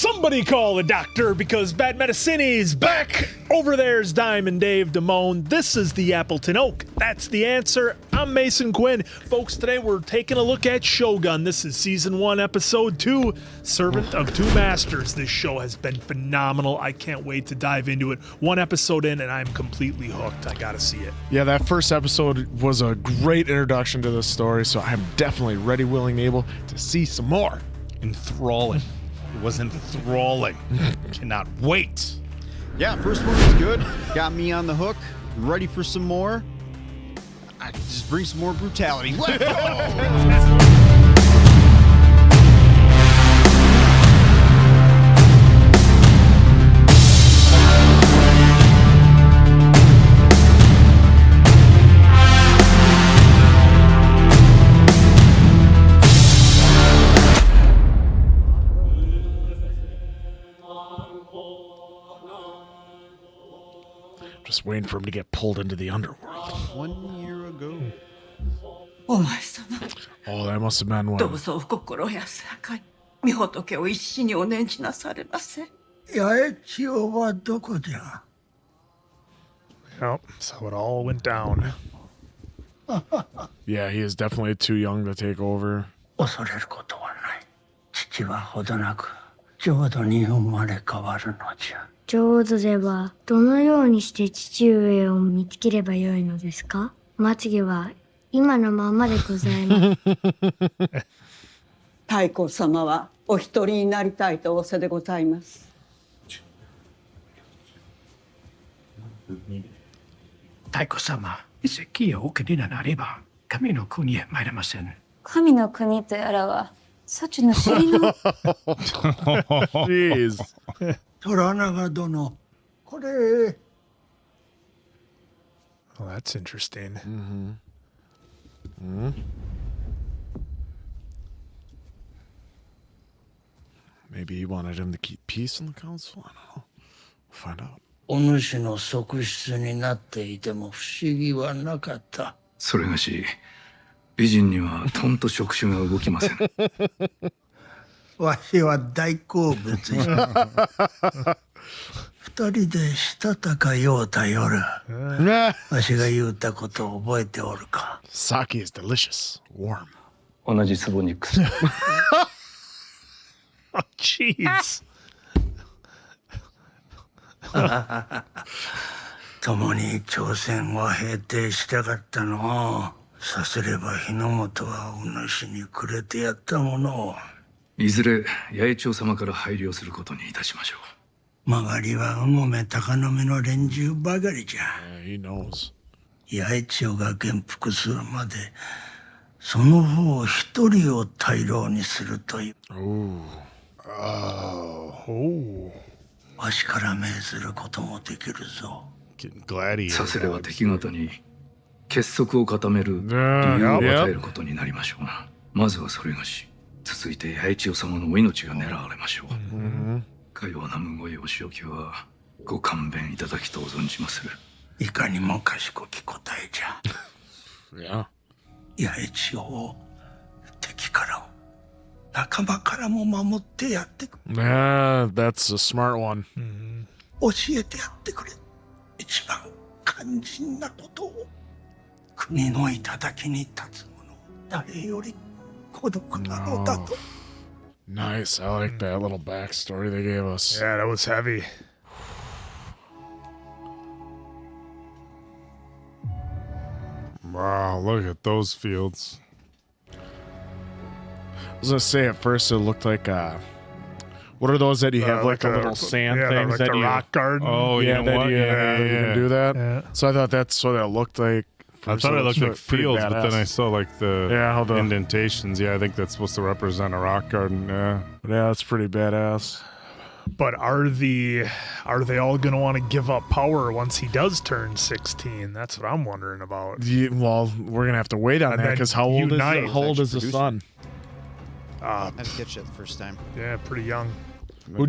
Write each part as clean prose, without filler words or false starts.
Somebody call a doctor because bad medicine is back. Over there's Diamond Dave Damone. This is the Appleton Oak. That's the answer. I'm Mason Quinn. Folks, today we're taking a look at Shogun. This is Season 1, Episode 2, Servant of Two Masters. This show has been phenomenal. I can't wait to dive into it. One episode in and I'm completely hooked. I gotta see it. Yeah, that first episode was a great introduction to the story, so I'm definitely ready, willing, and able to see some more. Enthralling. It was enthralling. Cannot wait. Yeah, first one was good. Got me on the hook. Ready for some more? I just bring some more brutality. Let's go! Just waiting for him to get pulled into the underworld. 1 year ago. お前様、 Oh, that must have been ど one. うぞお心安らかに御仏を一心にお念じなされませ。八重千代はどこじゃ Yep, so it all went down. Yeah, he is definitely too young to take over. 恐れることはない。父はほどなく浄土に生まれ変わるのじゃ。浄土ではどのようにして父上を見つければよいのですか？まつげは今のままでございます。太閤様はお一人になりたいと仰せでございます。太子様、遺跡をお受けになれば神の国へ参れません。神の国とやらはそちの尻の Jeez. 虎長殿、これ Oh, that's interesting. Maybe he wanted him to keep peace in the council? I don't know. We'll find out. お主の側室になっていても不思議はなかった。それがし、美人にはとんと触手が動きません。わしは大好物じゃ。二人でしたたかようた夜。わしが言うたことを覚えておるか。 Sake is delicious. Warm. 同じ壺にくす。Oh, jeez. 共に朝鮮を平定したかったのを。さすれば日の本はお主にくれてやったものを。いずれ八重長様から配慮することにいたしましょう。曲がりはうごめ高の目の連中ばかりじゃ。Yeah, he knows. 八重千代が元服するまでその方一人を大老にするという。わしから命ずることもできるぞ。 Getting gladiator. さすれば敵方に結束を固める理由を与えることになりましょうな。まずはそれがし、続いて八重千代様のお命が狙われましょう。かようなむごいお仕置きはご勘弁いただきとう存じまする。いかにも賢き答えじゃ。 Yeah. 八重千代を敵からも仲間からも守ってやってくれ。 Yeah, that's a smart one. 教えてやってくれ。一番肝心なことを。国の頂に立つ者誰より孤独なのだと。 Nice. I like that little backstory they gave us. Yeah, that was heavy. Wow, look at those fields. I was gonna say at first it looked like what are those that you have like a little sand things like that the you rock garden. Oh, yeah, you know that what? you, you can do that. Yeah. So I thought that's what it looked like. I thought it looked like pretty fields, but then I badass. saw like the Yeah, the- indentations. Yeah, I think that's supposed to represent a rock garden. Yeah. Yeah, that's pretty badass. But are they all gonna want to give up power once he does turn 16? That's what I'm wondering about. Well, we're gonna have to wait on And that then because how old unite. is the son? I didn't catch that the first time. Yeah, pretty young. Who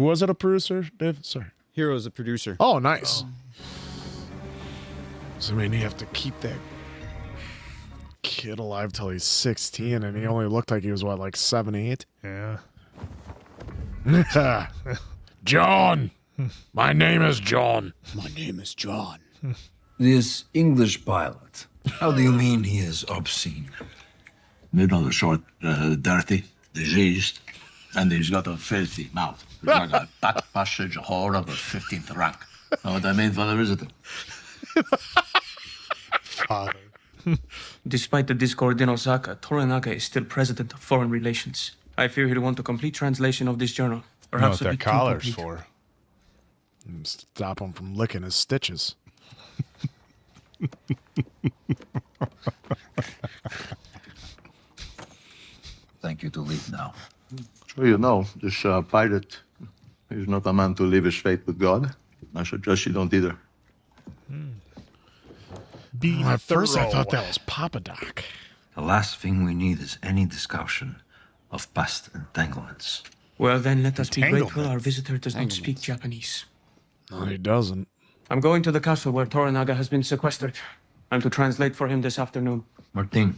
was it? A producer, Dave? Sorry. Hero's a producer. Oh, nice. So I mean, you have to keep that kid alive till he's 16, and he only looked like he was what, like 7, 8? Yeah. John. My name is John. My name is John. This English pilot, how do you mean he is obscene? Mid on the short, dirty, diseased, and he's got a filthy mouth. He's like a back passage whore of the 15th rank. Know what I mean, fellow visitor? Father. Despite the discord in Osaka, Toranaga is still president of foreign relations. I fear he'll want a complete translation of this journal. Know Perhaps what a that bit too collar's complete. for. Stop him from licking his stitches. Thank you to leave now. Sure you know, this pirate is not a man to leave his fate with God. I suggest you don't either. Be At first I thorough. thought that was Papa Doc. The last thing we need is any discussion of past entanglements. Well, then let us be grateful our Entanglements. visitor does not speak Japanese. No, he doesn't. I'm going to the castle where Toranaga has been sequestered. I'm to translate for him this afternoon. Martin,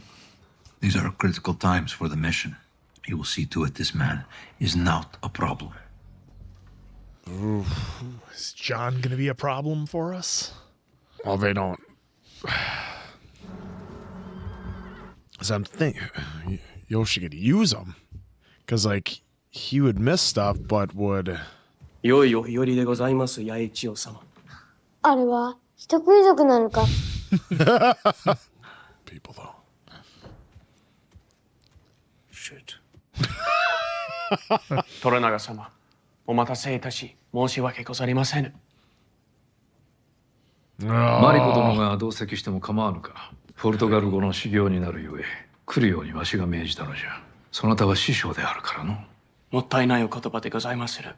these are critical times for the mission. You will see to it this man is not a problem. Is John going to be a problem for us? Well, they don't. So I'm thinking Yoshi could use him. Because, like, he would miss stuff, but would. 良いお日和でございます、八重千代様。あれは人食い族なのか。 People, though. Shit. 虎長様、お待たせいたし、申し訳ござりません。マリコ殿が同席しても構わぬか。ポルトガル語の修行になるゆえ、来るようにわしが命じたのじゃ。そなたは師匠であるからの。もったいないお言葉でございまする。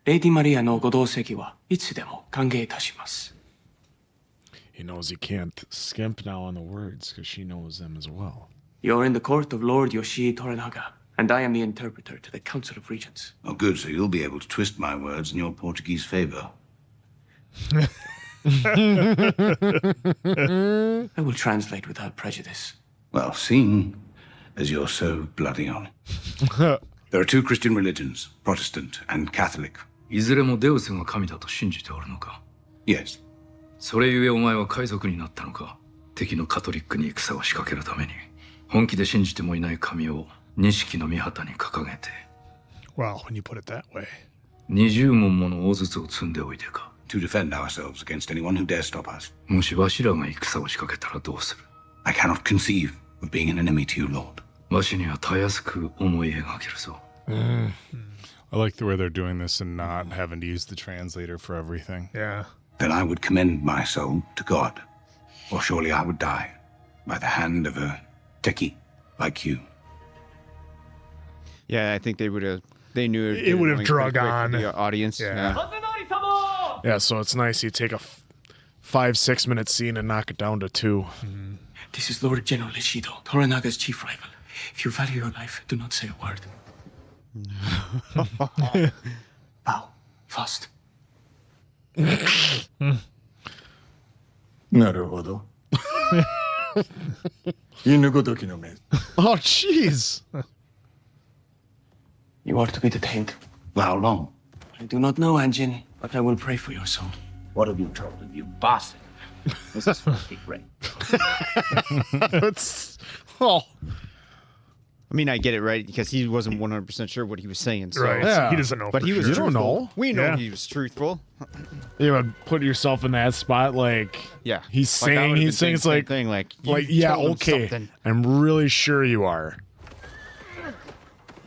レイディマリアのご同席はいつでも歓迎いたします。He knows he can't skimp now on the words because she knows them as well. You're in the court of Lord Yoshii Toranaga, and I am the interpreter to the Council of Regents. Oh, good, so you'll be able to twist my words in your Portuguese favor. I will translate without prejudice. Well, seeing as you're so bloody on. There are two Christian religions, Protestant and Catholic. いずれもデウスが神だと信じておるのか。 Yes. それゆえお前は海賊になったのか。敵のカトリックに戦を仕掛けるために、本気で信じてもいない神を錦の御旗に掲げて。Well, when you put it that way. 20門もの大筒を積んでおいてか。To defend ourselves against anyone who dare stop us. もしわしらが戦を仕掛けたらどうする。 I cannot conceive of being an enemy to you, Lord. わしにはたやすく思い描けるぞ。I like the way they're doing this and not having to use the translator for everything. Yeah. Then I would commend my soul to God, or surely I would die by the hand of a techie like you. Yeah, I think they would have. They knew It would have going drug pretty quick on. for the audience. Yeah. Yeah, so it's nice you take a 5-6 minute scene and knock it down to 2. This is Lord General Ishido, Toranaga's chief rival. If you value your life, do not say a word. Bow. Fast. なるほど。犬ごときの目。 Oh, jeez. You are to be detained. For how long? I do not know, Anjin, but I will pray for your soul. What have you told him, you bastard? This is fucking great. It's. Oh. I mean, I get it, right? Because he wasn't 100% sure what he was saying. So. Right. Yeah. He doesn't know. But for he was sure. You don't truthful. know. We know Yeah. he was truthful. You would put yourself in that spot, like. Yeah. He's Like, I saying, would've been he's saying, it's the same like. thing, like, you yeah, told him okay. something. I'm really sure you are.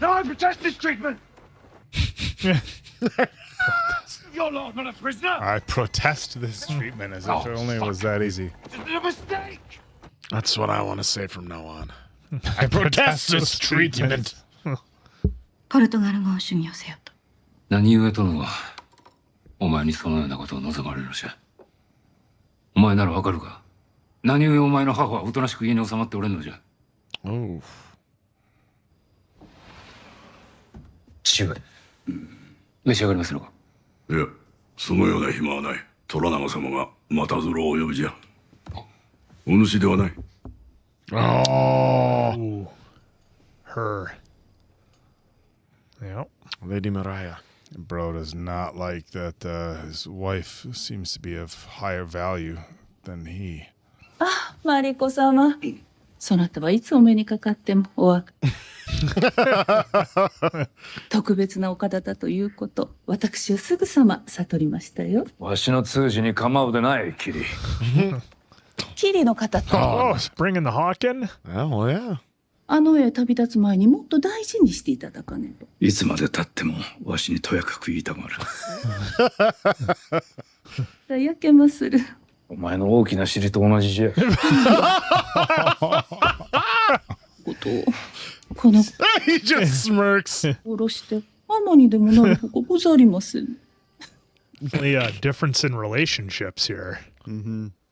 No, I protest this treatment. Your lord, not a prisoner. I protest this treatment as if it only was that easy. It's a mistake. That's what I want to say from now on. I protest this treatment. ポルトガル語を修行せよと。何故殿はお前にそのようなことを望まれるのじゃ。お前ならわかるか。何故お前の母はおとなしく家に収まっておれんのじゃ。 Oh. 父上、召し上がりますのか。いや、そのような暇はない。虎長様がまたぞろをお呼びじゃ。お主ではない。 Oh. Ooh. Her. Yep. Lady Mariko. Bro does not like that his wife seems to be of higher value than he. マリコ様。そなたはいつお目にかかってもおわか特別なお方だということ、私はすぐさま悟りましたよ。わしの通詞に構うでないキリ。キリの方と。Oh, bringing the hawk in? Oh, yeah. あの世へ旅立つ前にもっと大事にしていただかねと。いつまで経ってもわしにとやかく言いたがる。やけまする。お前の大きな尻と同じじゃ。ことをこの He just smirks. 下ろして天にでもなるほかござりません。The difference in relationships here.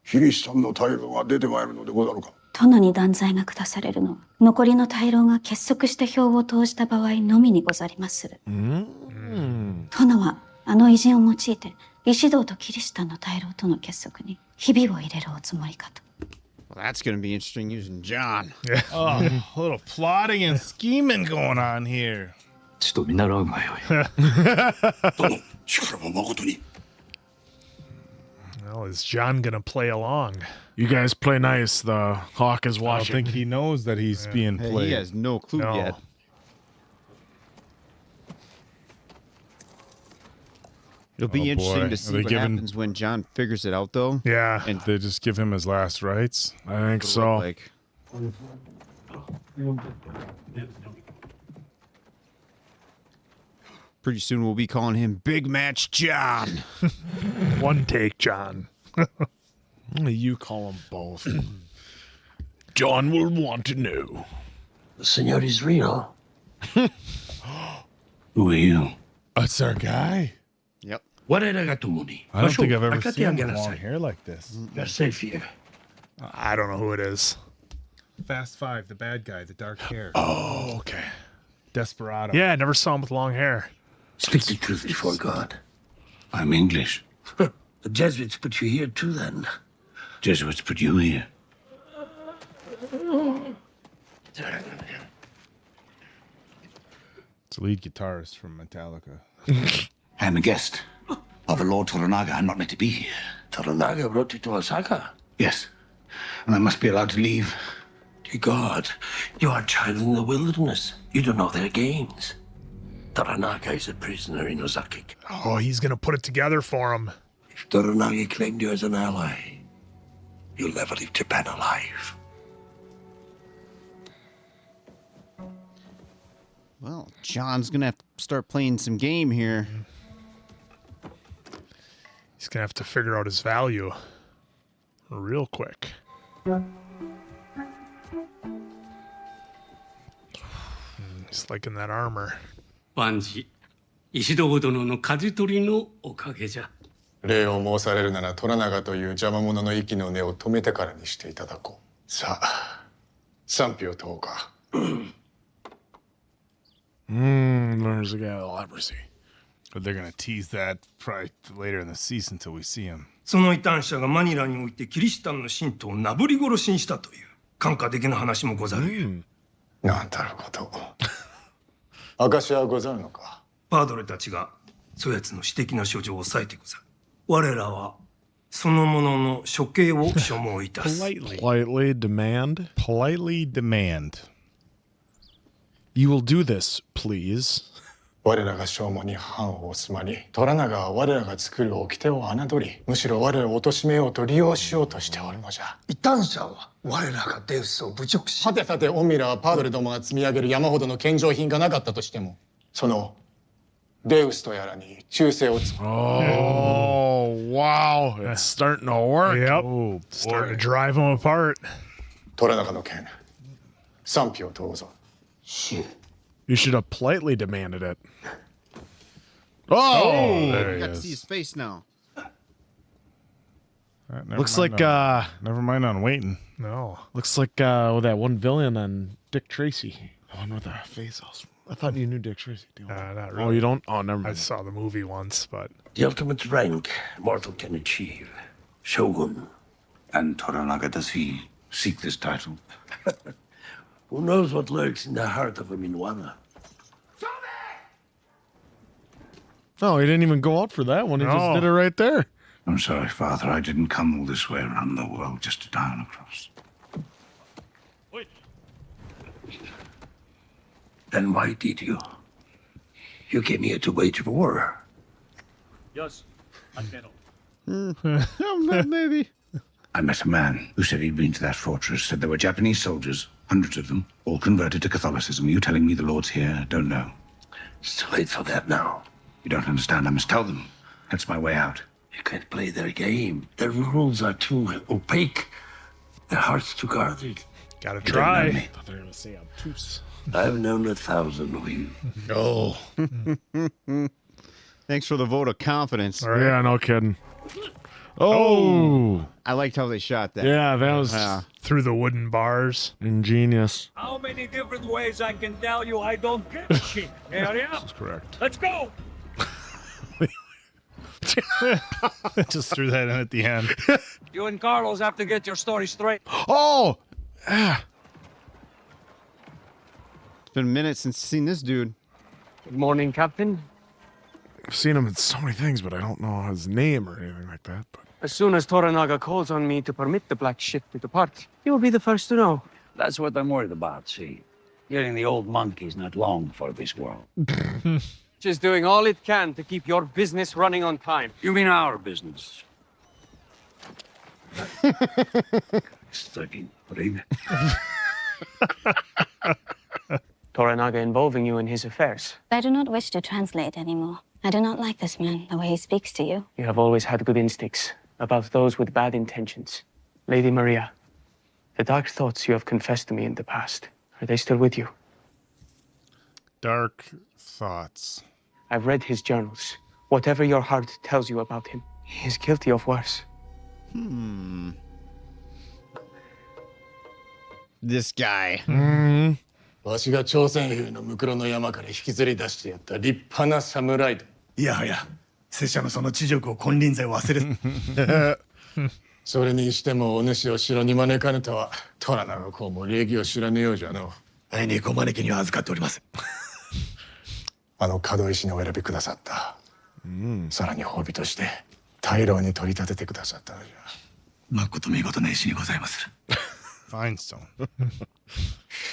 キリシタンの大老が出てまいるのでござるか。殿に断罪が下されるのは残りの大老が結束して票を投じた場合のみにござりまする。殿はあの偉人を用いて石堂とキリシタンの大老との結束にひびを入れるおつもりかと。Well, that's going to be interesting using John. Oh, a little plotting and scheming going on here. ちょっと見習うがよい。殿、力も誠に。Well, is John gonna play along? You guys play nice. The hawk is I don't watching. think he knows that he's being Hey, played. he has no clue No. yet. It'll be Oh, interesting boy. to Are see they what giving- happens when John figures it out, though. Yeah. And They just give him his last rites. I think what it'll look so. like. Pretty soon we'll be calling him Big Match John. One take, John. Only you call them both. John will want to know. The senor is real. Who are you? That's our guy. Yep. I don't think I've ever seen him with long hair like this. You're safe here. I don't know who it is. Fast Five, the bad guy, the dark hair. Oh, okay. Desperado. Yeah, I never saw him with long hair. Speak the truth before God. I'm English. The Jesuits put you here too, then. Jesuits put you here. It's the lead guitarist from Metallica. I'm a guest of the Lord Toranaga. I'm not meant to be here. Toranaga brought you to Osaka? Yes. And I must be allowed to leave. Dear God, you are a child in the wilderness. You don't know their games. Toranaga is a prisoner in Osaka. Oh, he's gonna put it together for him. If Toranaga claimed you as an ally, you'll never leave Japan alive. Well, John's going to have to start playing some game here. He's gonna have to figure out his value real quick. He's liking that armor. 万事石堂殿の舵取りのおかげじゃ。礼を申されるなら虎長という邪魔者の息の根を止めてからにしていただこう。さあ、賛否を問おうか。Learns to get leprosy. But they're gonna tease that probably later in the season until we see him. その異端者がマニラにおいてキリシタンの信徒をなぶり殺しにしたという感化的な話もござるよ。なんたること。証はござるのか。パードレたちがそやつの私的な書状を押さえてござる。我らはそのものの処刑を所望いたす。Politely demand. Politely demand. You will do this, please. 我らが証文に藩を押す間に、虎長は我らが作る掟を侮り、むしろ我らを貶めようと利用しようとしておるのじゃ。異端者は我らがデウスを侮辱し。さてさて、オミラはパードレどもが積み上げる山ほどの献上品がなかったとしても、そのデウスとやらに忠誠をつ。Oh, wow. It's starting to work. Yep. Oh, Starting to drive him apart. 虎長の件、賛否を問うぞ。You should have politely demanded it. Oh, there You he got to see is. his face now. Never Looks mind like never mind on waiting. No. Looks like that one villain on Dick Tracy. The one with the face all. I thought you knew Dick Tracy. Not Oh, really. you don't? Oh, never I mind. saw the movie once, but The ultimate rank mortal can achieve. Shogun. And Toranaga, does he seek this title? Who knows what lurks in the heart of a Minwana? Oh, he didn't even go out for that one. He just did it right there. I'm sorry, Father. I didn't come all this way around the world just to die on a cross. Wait. Then why did you? You came here to wage war. Yes, I cannot. Maybe. I met a man who said he'd been to that fortress, said there were Japanese soldiers, hundreds of them, all converted to Catholicism. Are you telling me the Lord's here? I don't know. It's too late for that now. You don't understand. I must tell them. That's my way out. You can't play their game. Their rules are too opaque. Their hearts too guarded. Gotta You don't know try. me. They're going to say obtuse. I've known 1,000 of you. Oh. Thanks for the vote of confidence. Yeah, no kidding. Oh. I liked how they shot that. Yeah, that was through the wooden bars. Ingenious. How many different ways I can tell you I don't give a shit? Hurry up. That's correct. Let's go. Just threw that in at the end. You and Carlos have to get your story straight. Oh! It's been a minute since I've seen this dude. Good morning, Captain. I've seen him in so many things, but I don't know his name or anything like that. But As soon as Toranaga calls on me to permit the black ship to depart, you will be the first to know. That's what I'm worried about, see. Getting the old monkey's not long for this world. Just doing all it can to keep your business running on time. You mean our business? Stuck in ring. Toranaga involving you in his affairs. I do not wish to translate anymore. I do not like this man, the way he speaks to you. You have always had good instincts about those with bad intentions. Lady Maria, the dark thoughts you have confessed to me in the past, are they still with you? Dark thoughts. I've read his journals. Whatever your heart tells you about him, he is guilty of worse. This guy. わしが朝鮮兵のムクロの山から引きずり出してやった立派な侍だ。いやはや拙者のその知力を金輪際忘れそれにしてもお主を城に招かぬとはトラナがこうも礼儀を知らぬようじゃの。あいにご招きには預かっております。あの門石にお選びくださった。さらに褒美として大老に取り立ててくださったのじゃ。まこと見事な石にございまする。Feinstone.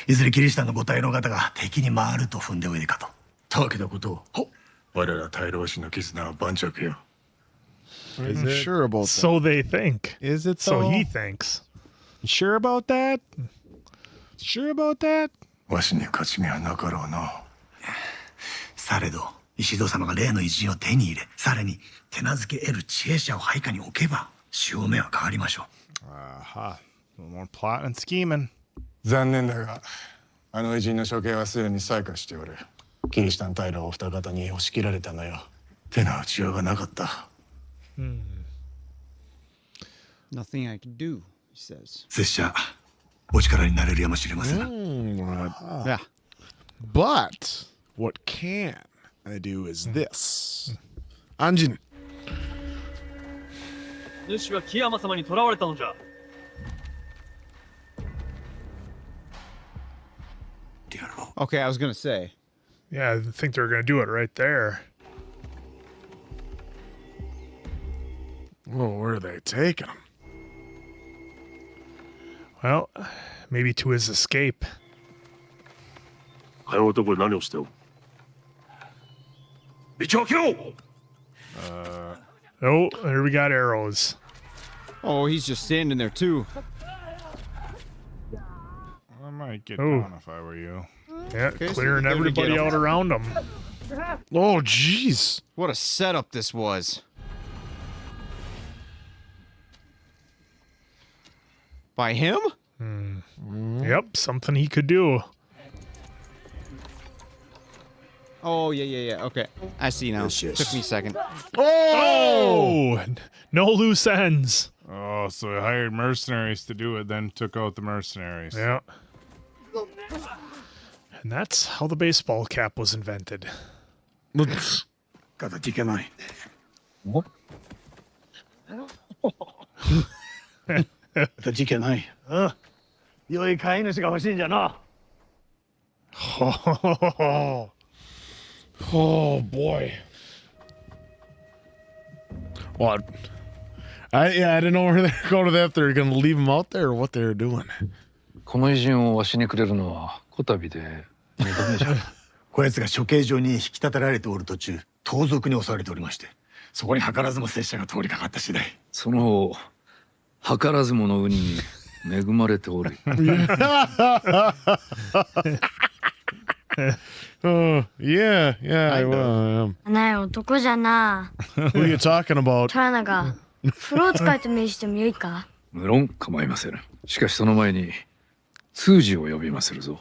いずれキリシタンのご大老方が敵に回ると踏んでおいでかと。たわけたことを。我ら大老氏の絆は盤石よ。I'm sure about that. So they think. Is it So though? he thinks. You sure about that? Sure about that? わしに勝ち目はなかろうの。されど石堂様が例の偉人を手に入れ、さらに手なずけ得る知恵者を配下に置けば潮目は変わりましょう。Aha. A little more plot and scheming. 残念だがあの偉人の処刑はすでに再開しておる。キリシタン大老お二方に押し切られたのよ。手の打ちようがなかった。Nothing I can do, he says. 拙者お力になれるやもしれません。Yeah. But what can I do is this. Anjin. 主は木山様に囚われたのじゃ。Okay, I was gonna say. Yeah, I think they're going to do it right there. Oh, where are they taking him? Well, maybe to his escape. あの男何をしておる。道を切ろう。Oh, there we got arrows. Oh, he's just standing there too. I might get Oh. down if I were you. Yeah, Okay, so clearing they're gonna get everybody him. out around him. Oh, jeez. What a setup this was. By him? Yep, something he could do. Oh, yeah. Okay. I see now. Took me a second. Oh! No loose ends. Oh, so he hired mercenaries to do it, then took out the mercenaries. Yeah. And that's how the baseball cap was invented. 形いけない。形いけない。良い飼い主が欲しいんじゃな。Oh, boy. What? I didn't know where they're going to that. If they're going to leave him out there or what they're doing. この偉人をわしにくれるのはこたびで2度目じゃ。こやつが処刑場に引き立てられておる途中、盗賊に襲われておりまして、そこに図らずも拙者が通りかかった次第。その方、図らずもの運に恵まれておる。Yeah, well, ない男じゃな。Who are you talking about? トラナが風呂を使って命じてもよいか？無論構いません。しかしその前に通詞を呼びまするぞ。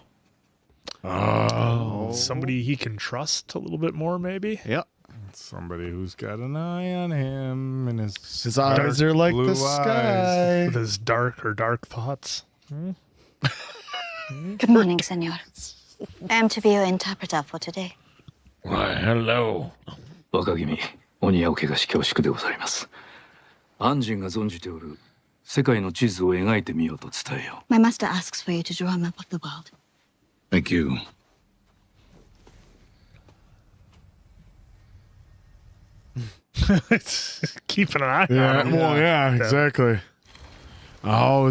Somebody he can trust a little bit more, maybe? Yep. Somebody who's got an eye on him and his eyes are like the blue sky. With his dark thoughts. Good morning, senor. I am to be your interpreter for today. Why, hello. 若君、鬼やおけがし恐縮でございます。安心が存じておる世界の地図を描いてみようと伝えよう。 My master asks for you to draw a map of the world. Thank you. Keeping an eye Yeah, on him. well, yeah, exactly. Oh,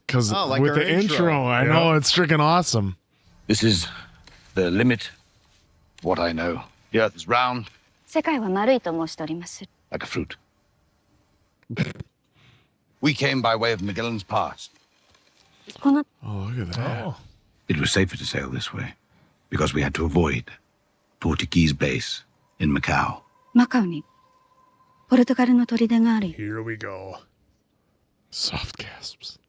because like with our the intro, I Yeah. know it's freaking awesome. This is the limit of what I know. The earth is round, 世界は丸いと申しております。 like a fruit. We came by way of Magellan's Pass. この Oh, look at that. It was safer to sail this way because we had to avoid Portuguese base in Macau. マカオにポルトガルの砦がある。 Here we go. Soft gasps.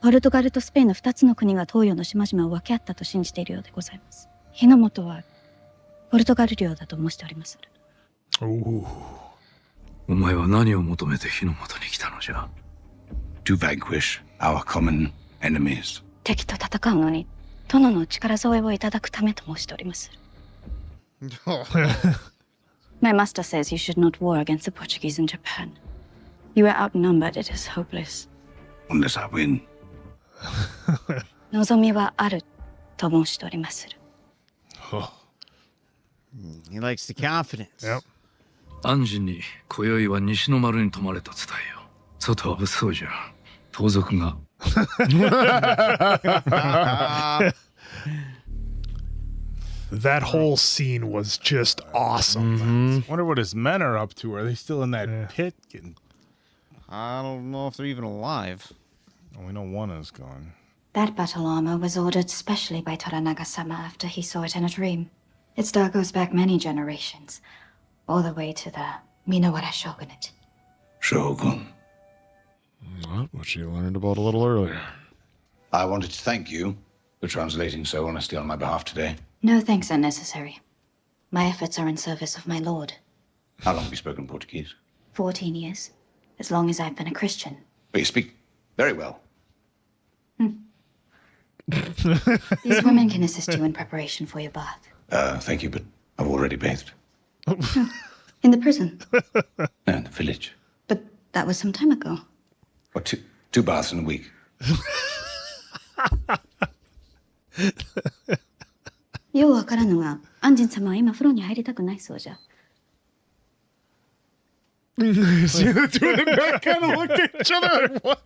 ポルトガルとスペインの2つの国が東洋の島々を分け合ったと信じているようでございます。火の元はポルトガル領だと申しております。お前は何を求めて火の元に来たのじゃ。 To vanquish our common enemies. 敵と戦うのに殿の力添えをいただくためと申しております。My master says you should not war against the Portuguese in Japan. You are outnumbered, it is hopeless. Unless I win. 望みはあると申しております。 He likes the confidence. Yep. 安心に今宵は西の丸に泊まれと伝えよう。外は物騒じゃ。盗賊が。That whole scene was just awesome. I wonder what his men are up to. Are they still in that pit? I don't know if they're even alive. Oh, we know one is gone. That battle armor was ordered specially by Toranaga-sama after he saw it in a dream. Its star goes back many generations, all the way to the Minowara Shogunate. Shogun. Which you learned about a little earlier. I wanted to thank you for translating so honestly on my behalf today. No thanks are necessary. My efforts are in service of my lord. How long have you spoken Portuguese? 14 years, as long as I've been a Christian. But you speak very well. These women can assist you in preparation for your bath. Thank you, but I've already bathed. In the prison? No, in the village. But that was some time ago. Or two baths in a week. ようわからぬが、安仁様は今風呂に入りたくないそうじゃ。 See the two of them back kind of look at each other like, what?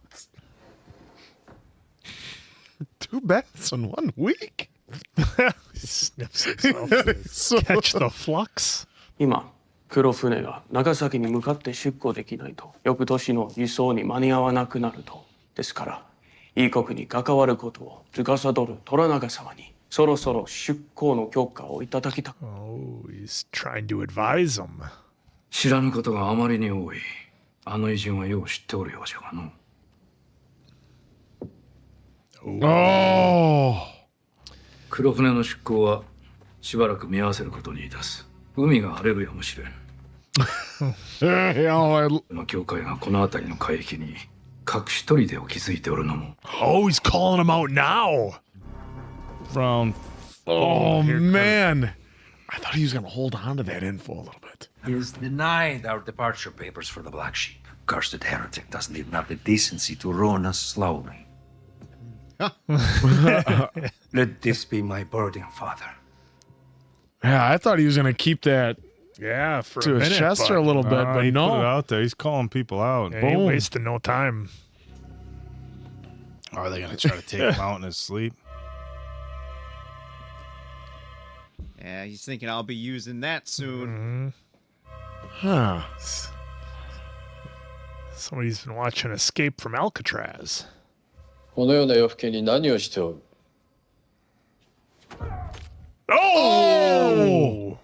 2 baths in 1 week? He sniffs himself. Catch the flux. 今黒船が長崎に向かって出港できないと翌年の輸送に間に合わなくなると。ですから異国に関わることを司る虎長様にそろそろ出港の許可をいただきたく。 Oh, he's trying to advise him. 知らぬことがあまりに多い。あの偉人はよう知っておるようじゃがの。Oh. 黒船の出港はしばらく見合わせることにいたす。海が荒れるやもしれん。の教会がこの辺りの海域に隠し砦を築いておるのも。Oh, he's calling him out now. From Oh, man. I thought he was going to hold on to that info a little bit. He has denied our departure papers for the Black Sheep. Cursed heretic doesn't even have the decency to ruin us slowly. Let this be my burden, Father. Yeah, I thought he was going to keep that Yeah, for to a his minute, chest but a little bit, but he no. put it out there. He's calling people out. he ain't wasting no time. Are they going to try to take him out in his sleep? Yeah, he's thinking I'll be using that soon. Huh. Somebody's been watching Escape from Alcatraz. このような夜更けに何をしておる Oh!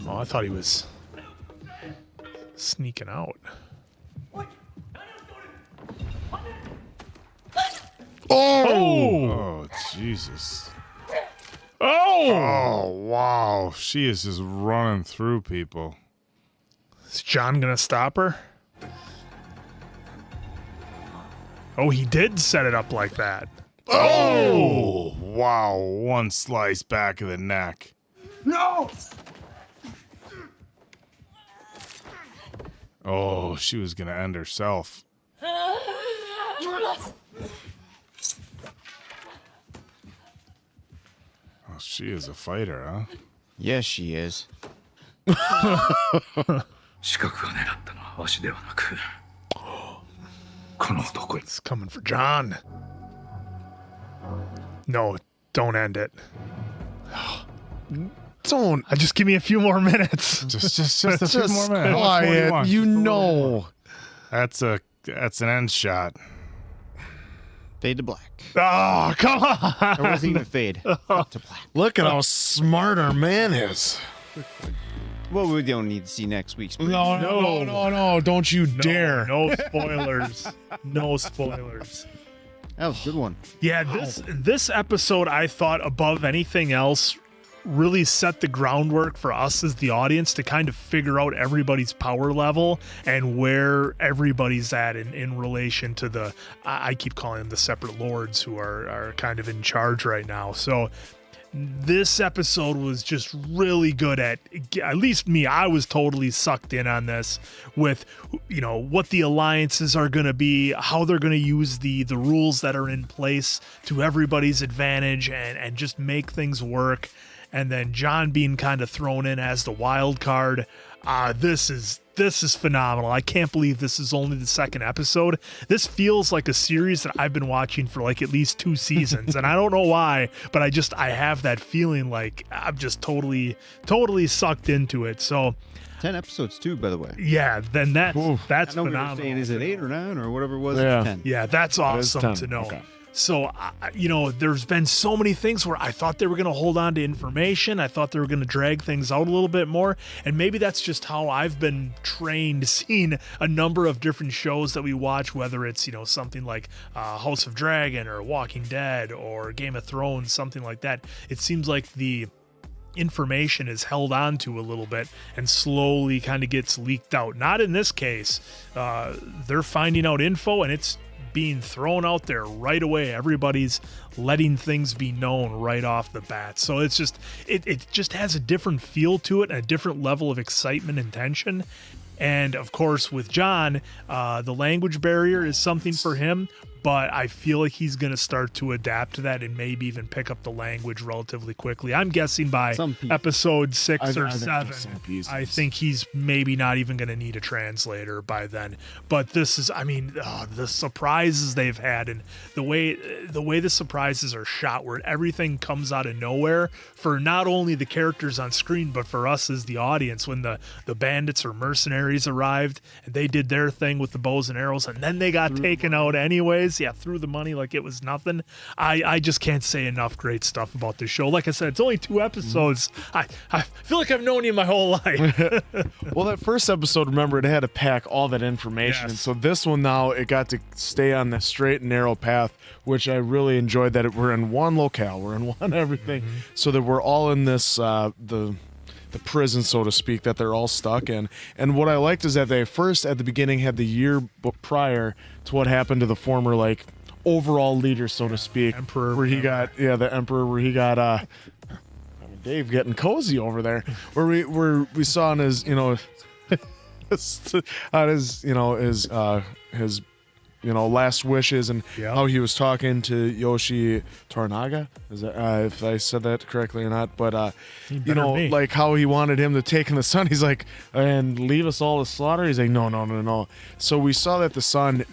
Oh, I thought he was sneaking out. Oh, Jesus. Oh, wow. She is just running through people. Is John gonna stop her? Oh, he did set it up like that. Oh, wow. One slice back of the neck. No! Oh, she was going to end herself. Oh, she is a fighter, huh? Yes, she is. 資格が狙ったのはわしではなくこの男 It's coming for John. No, don't end it. Don't. Just give me a few more minutes. Just a few more minutes. Quiet. You know. That's an end shot. Fade to black. Oh, come on. It wasn't even fade. To black. Look at how smart our man is. Well, we don't need to see next week's. No. Don't you dare. No spoilers. No spoilers. That was a good one. Yeah, this episode, I thought, above anything else, really set the groundwork for us as the audience to kind of figure out everybody's power level and where everybody's at in relation to the, I keep calling them the separate lords who are kind of in charge right now. So this episode was just really good at least me. I was totally sucked in on this with, what the alliances are going to be, how they're going to use the rules that are in place to everybody's advantage and just make things work. And then John being kind of thrown in as the wild card. This is phenomenal. I can't believe this is only the second episode. This feels like a series that I've been watching for like at least 2 seasons. And I don't know why, but I have that feeling like I'm just totally sucked into it. So 10 episodes too, by the way. yeah, then that's I know phenomenal. we were saying, is it 8 or 9 or whatever it was? Yeah. It's 10. Yeah, that's awesome to know. Okay. So, there's been so many things where I thought they were going to hold on to information. I thought they were going to drag things out a little bit more. And maybe that's just how I've been trained, seeing a number of different shows that we watch, whether it's, something like House of Dragon or Walking Dead or Game of Thrones, something like that. It seems like the information is held on to a little bit and slowly kind of gets leaked out. Not in this case. They're finding out info and it's being thrown out there right away. Everybody's letting things be known right off the bat. So it's just it just has a different feel to it and a different level of excitement and tension. And of course with John, the language barrier is something for him, but I feel like he's going to start to adapt to that and maybe even pick up the language relatively quickly. I'm guessing by episode 6 or 7, I think he's maybe not even going to need a translator by then. But this is, the surprises they've had and the way the surprises are shot, where everything comes out of nowhere for not only the characters on screen, but for us as the audience. When the bandits or mercenaries arrived and they did their thing with the bows and arrows, and then they got taken out anyways. Yeah, threw the money like it was nothing. I just can't say enough great stuff about this show. Like I said, it's only 2 episodes. I feel like I've known you my whole life. Well, that first episode, remember, it had to pack all that information. And so this one now, it got to stay on the straight and narrow path, which I really enjoyed, that we're in one locale, we're in one everything, so that we're all in this, the prison, so to speak, that they're all stuck in. And what I liked is that they first, at the beginning, had the year prior to what happened to the former, like, overall leader, so to speak. Emperor. Where he got, the Emperor, where he got, Dave getting cozy over there, where we saw on his, on his, his last wishes and how he was talking to Yoshi Toranaga. Is that if I said that correctly or not? But like how he wanted him to take in the son. He's like, and leave us all to slaughter. He's like, no. So we saw that the son,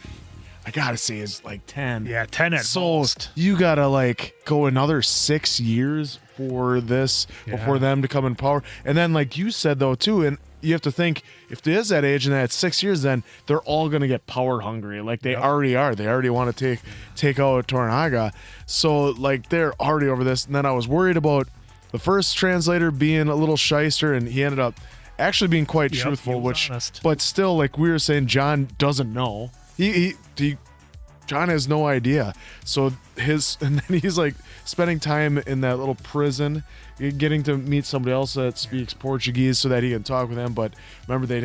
I gotta say, is like 10. Yeah, 10 at most. You gotta like go another 6 years for this before them to come in power. And then like you said though too, and you have to think if it is that age and that's 6 years, then they're all gonna get power hungry. Like they already are. They already want to take out Toranaga. So like they're already over this. And then I was worried about the first translator being a little shyster, and he ended up actually being quite truthful, but still, like we were saying, John doesn't know. John has no idea. So and then he's like spending time in that little prison, getting to meet somebody else that speaks Portuguese so that he can talk with them. But remember, they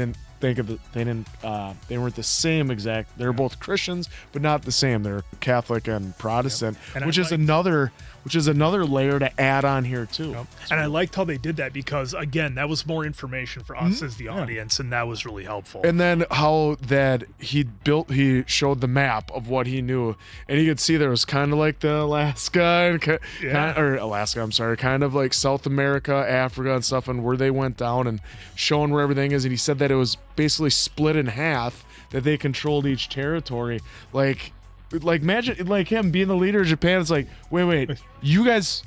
weren't the same exact. They're both Christians, but not the same. They're Catholic and Protestant, which is another layer to add on here too. And I liked how they did that because again, that was more information for us as the audience, and that was really helpful. And then how that he showed the map of what he knew, and you could see there was kind of like the Alaska, kind of like South America, Africa, and stuff, and where they went down and showing where everything is. And he said that it was basically split in half, that they controlled each territory. Like imagine like him being the leader of Japan. It's like, wait, you guys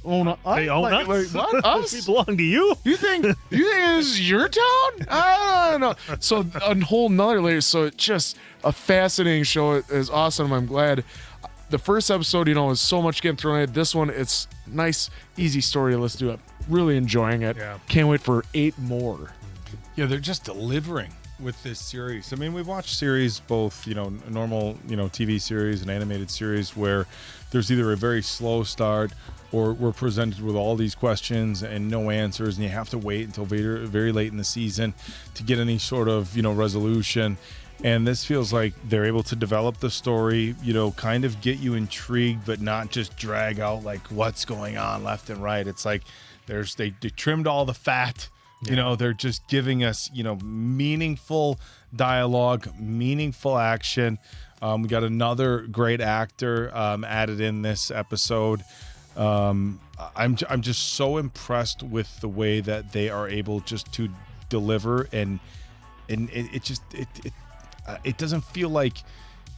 own us? They own us? Like, what? Us? We belong to you? You think this is your town? I don't know. So a whole nother layer. So it's just a fascinating show. It is awesome. I'm glad. The first episode, is so much getting thrown at it. This one, it's nice, easy story. Let's do it. Really enjoying it. Yeah. Can't wait for 8 more. Yeah, they're just delivering with this series. I mean, we've watched series, both, normal, TV series and animated series, where there's either a very slow start or we're presented with all these questions and no answers, and you have to wait until very, very late in the season to get any sort of, resolution. And this feels like they're able to develop the story, kind of get you intrigued, but not just drag out like what's going on left and right. It's like they trimmed all the fat. They're just giving us, meaningful dialogue, meaningful action. We got another great actor added in this episode. I'm just so impressed with the way that they are able just to deliver, and it doesn't feel like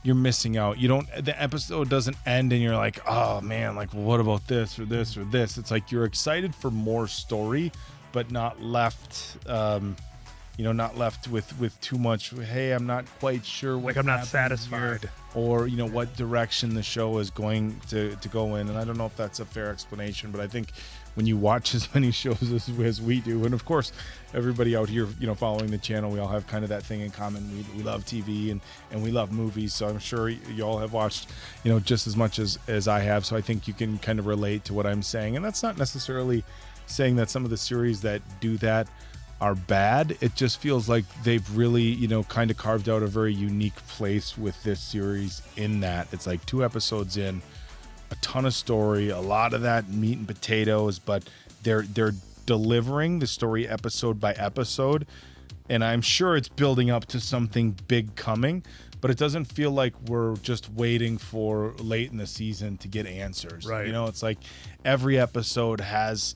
you're missing out. The episode doesn't end and you're like, oh man, like, well, what about this or this or this? It's like you're excited for more story, but not left, not left with too much. Hey, I'm not quite sure what. Like I'm not satisfied, or what direction the show is going to go in. And I don't know if that's a fair explanation, but I think when you watch as many shows as we do, and of course everybody out here, following the channel, we all have kind of that thing in common. We love TV and we love movies, so I'm sure you all have watched just as much as I have. So I think you can kind of relate to what I'm saying, and that's not necessarily saying that some of the series that do that are bad. It just feels like they've really, kind of carved out a very unique place with this series, in that it's like 2 episodes in, a ton of story, a lot of that meat and potatoes, but they're delivering the story episode by episode, and I'm sure it's building up to something big coming, but it doesn't feel like we're just waiting for late in the season to get answers. Right. It's like every episode has,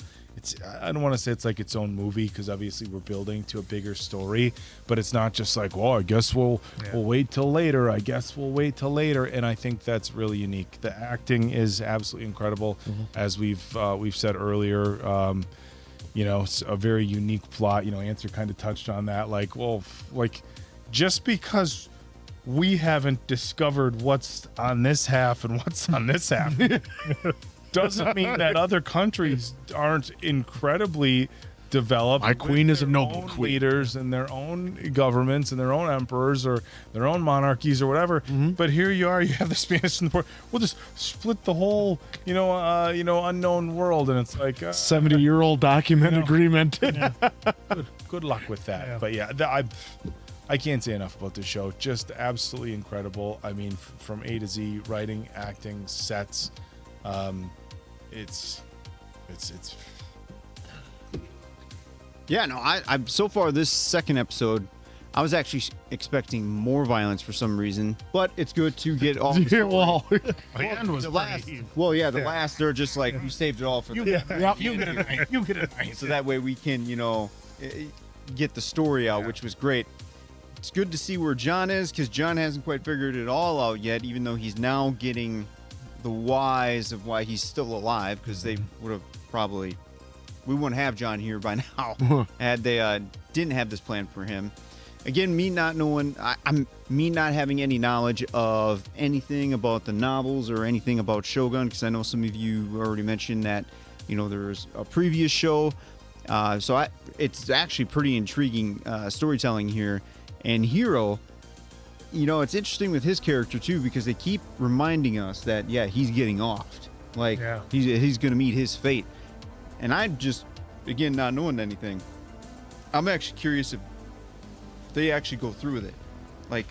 I don't want to say it's like its own movie, because obviously we're building to a bigger story, but it's not just like, well, I guess we'll wait till later. And I think that's really unique. The acting is absolutely incredible, as we've said earlier. It's a very unique plot. Answer kind of touched on that. Like, well, like just because we haven't discovered what's on this half and what's on this half doesn't mean that other countries aren't incredibly developed. My queen is a noble queen. Leaders and their own governments and their own emperors or their own monarchies or whatever. But here you are, you have the Spanish and the Portuguese. We'll just split the whole, unknown world, and it's like 70-year-old document agreement. Good luck with that. Yeah. But yeah, I can't say enough about this show. Just absolutely incredible. I mean, from A to Z, writing, acting, sets. It's Yeah, no, I'm so far this second episode, I was actually expecting more violence for some reason, but it's good to get all. Yeah, well, The end was the last. pretty- Well, yeah, the last they're just like we saved it all for. You the get it. You get it. You get it. So that way we can, get the story out, which was great. It's good to see where John is because John hasn't quite figured it all out yet, even though he's now getting the whys of why he's still alive because they would have probably. We wouldn't have John here by now had they didn't have this plan for him. Again, me not knowing, me not having any knowledge of anything about the novels or anything about Shogun, because I know some of you already mentioned that, there's a previous show. So it's actually pretty intriguing storytelling here. And Hiro, it's interesting with his character too, because they keep reminding us that, he's getting offed. Like, he's going to meet his fate. And I'm just, again, not knowing anything. I'm actually curious if they actually go through with it. Like,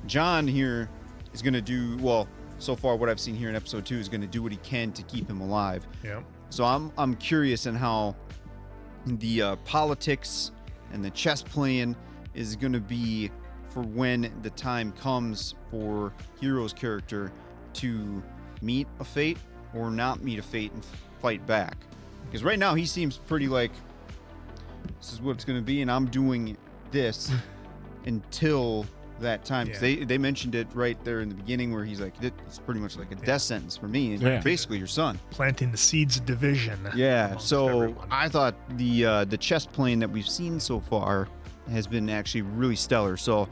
John here is going to do, well, so far what I've seen here in episode 2 is going to do what he can to keep him alive. Yeah. So I'm curious in how the politics and the chess playing is going to be for when the time comes for Hiro's character to meet a fate or not meet a fate and fight back. Because right now he seems pretty like, this is what it's going to be, and I'm doing this until that time. Because they mentioned it right there in the beginning where he's like, it's pretty much like a death sentence for me. And basically your son. Planting the seeds of division. Yeah, so I thought the chess playing that we've seen so far has been actually really stellar. So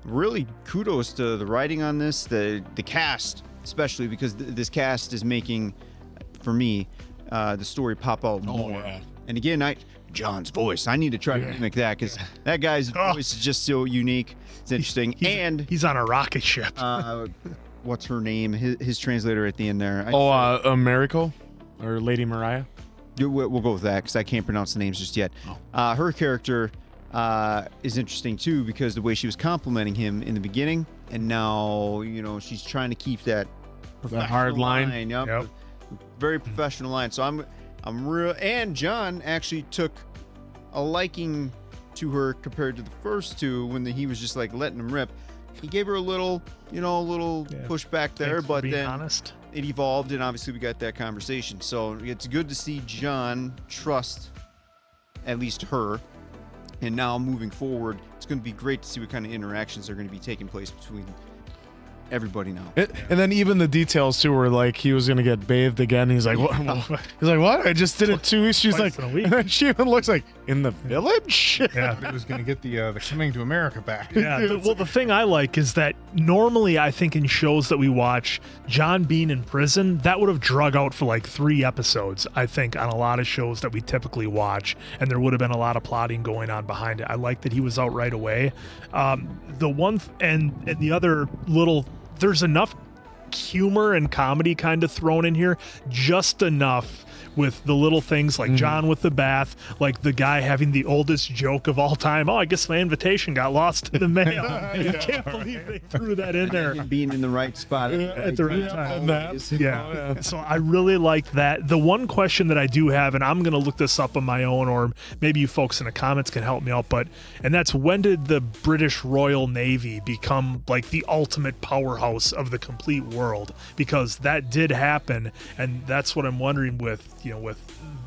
really kudos to the writing on this, the cast, especially because this cast is making, for me, the story pop out more. Yeah. And again, John's voice, I need to try to mimic that because that guy's voice is just so unique. It's interesting. He's on a rocket ship. What's her name? His translator at the end there. Mariko or Lady Mariko. We'll go with that because I can't pronounce the names just yet. Her character is interesting too because the way she was complimenting him in the beginning, and now she's trying to keep that hard line. Yep. Very professional line. So I'm real. And John actually took a liking to her compared to the first two when he was just like letting him rip. He gave her a little pushback there, but then honest. It evolved, and obviously we got that conversation. So it's good to see John trust at least her. And now moving forward, it's going to be great to see what kind of interactions are going to be taking place between everybody now. And then even the details too, were like he was gonna get bathed again. He's like, what? He's like, what? I just did it 2 weeks. She's like, and then she even looks like in the village. Yeah, he was gonna get the Coming to America back. Yeah. The thing I like is that normally I think in shows that we watch, John being in prison, that would have drug out for like 3 episodes. I think on a lot of shows that we typically watch, and there would have been a lot of plotting going on behind it. I like that he was out right away. And the other little. There's enough humor and comedy kind of thrown in here, just enough with the little things like John with the bath, like the guy having the oldest joke of all time. Oh, I guess my invitation got lost in the mail. I can't believe they threw that in there. Being in the right spot at the right time. Yeah. So I really like that. The one question that I do have, and I'm going to look this up on my own, or maybe you folks in the comments can help me out, and that's when did the British Royal Navy become like the ultimate powerhouse of the complete world? Because that did happen, and that's what I'm wondering with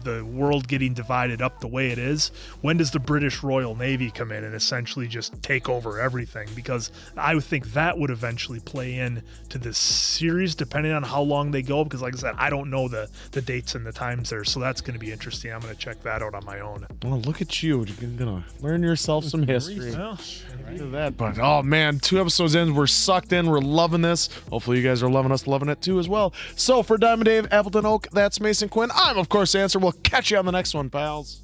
the world getting divided up the way it is, when does the British Royal Navy come in and essentially just take over everything? Because I would think that would eventually play in to this series, depending on how long they go, because like I said, I don't know the dates and the times there, so that's going to be interesting. I'm going to check that out on my own. Well, look at you. You're going to learn yourself some history. Well, that. But, oh, man, 2 episodes in, we're sucked in. We're loving this. Hopefully you guys are loving us, loving it too as well. So for Diamond Dave, Appleton Oak, that's Mason Quinn. I'm, of course, Answer. We'll catch you on the next one, pals.